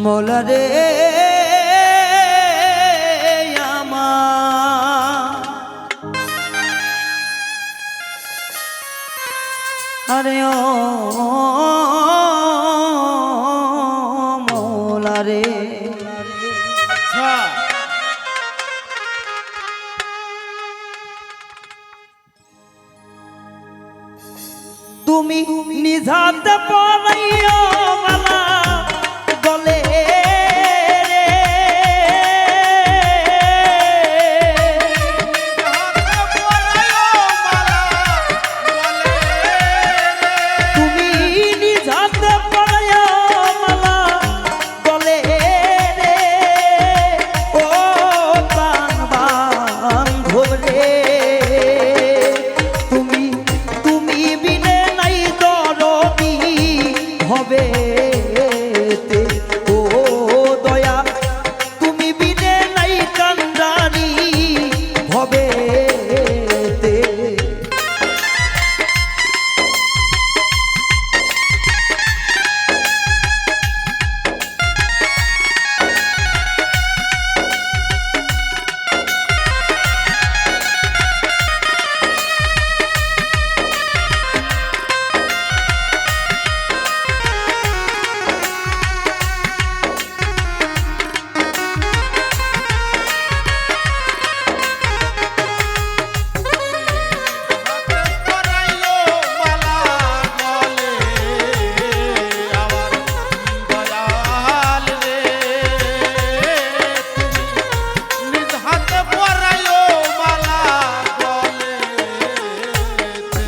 মৌলা রে আমার আরে ও মৌলা রে তুমি নিজাতে পড়াইও মালা গলে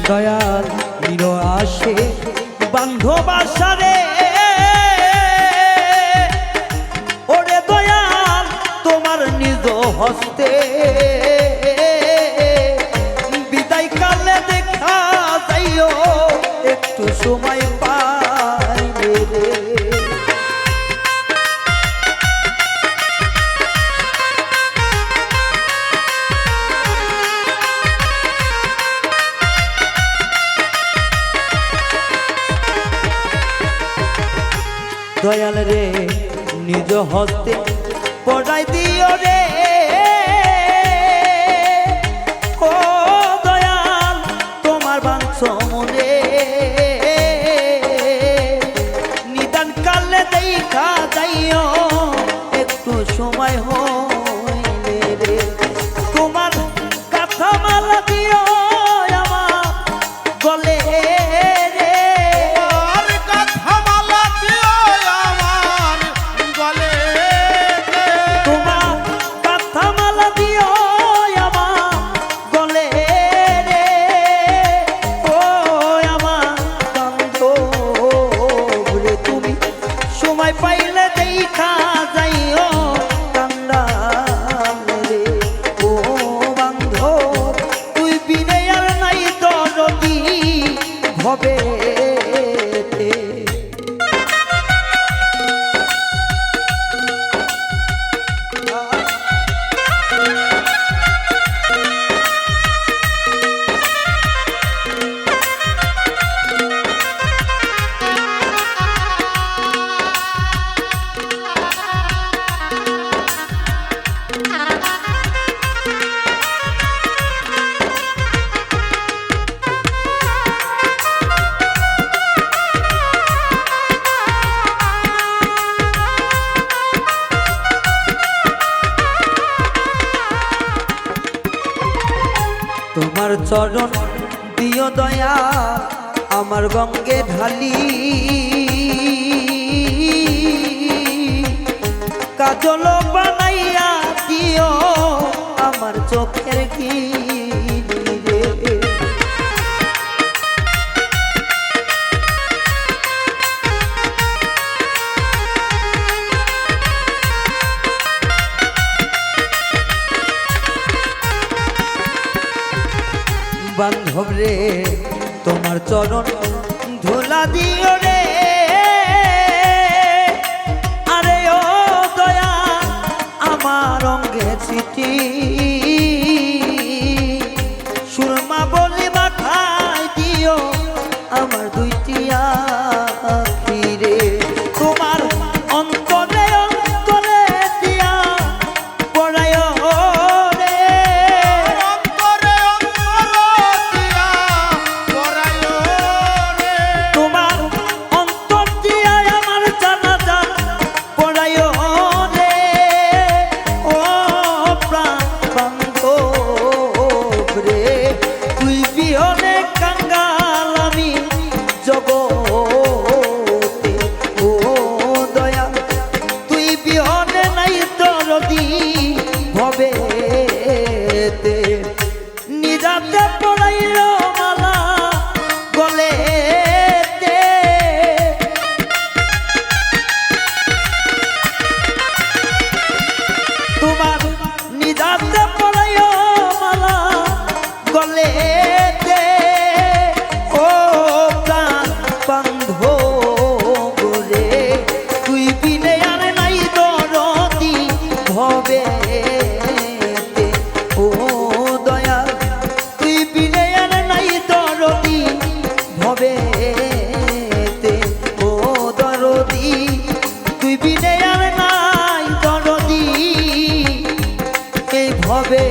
দয়াল নির আসে বান্ধব আশারে ওরে দয়াল তোমার নিজ হস্তে বিদায় কালে দেখা যাইও একটু সময় পাইলে রে দয়াল রে নিজ হস্তে পড়াই দিও রে ও দয়াল তোমার বাঞ্ছ মনে নিদান কালে দেখা যাইও একটু সময় হইলে রে তোমার কথা মালা দিও আমার গলে পাইলে দেখা যাইও কান্দাম রে ও বান্ধব তুই বিনে আর নাই দরদি ভবে তোমার চরণ দিও দয়া আমার গঙ্গে ঢালি কাজল বানাইয়া দিও আমার চোখের কি বান্ধব রে তোমার চরণ ধুলা দিও রে আরে ও দয়া আমার অঙ্গে চিঠি সুরমা বলে মাথায় দিও আমার দুইটি আখি রে তোমার অন্তরে অন্তরে দিয়া পড়ায় রে অন্তরে অন্তরে দিয়া পরায় রে তোমার অন্তর দিয়া আমার জানাজা পড়ায় রে ও প্রাণ বান্ধব রে তুই বিহনে কাঙ্গাল আমি জগতে ও দয়া তুই বিহনে নাই দরদি ভবেতে নিরাতে পড়াইল মালা গলেতে তোমার নিরাতে পড়াইল মালা গলেতে ও প্রাণ বান্ধব রে তুই বিনে আর নাই দরদি ভবেতে ও দয়া তুই বিনে আর নাই দরদি ভবেতে ও দরদি তুই বিনে আর নাই দরদি এই ভবে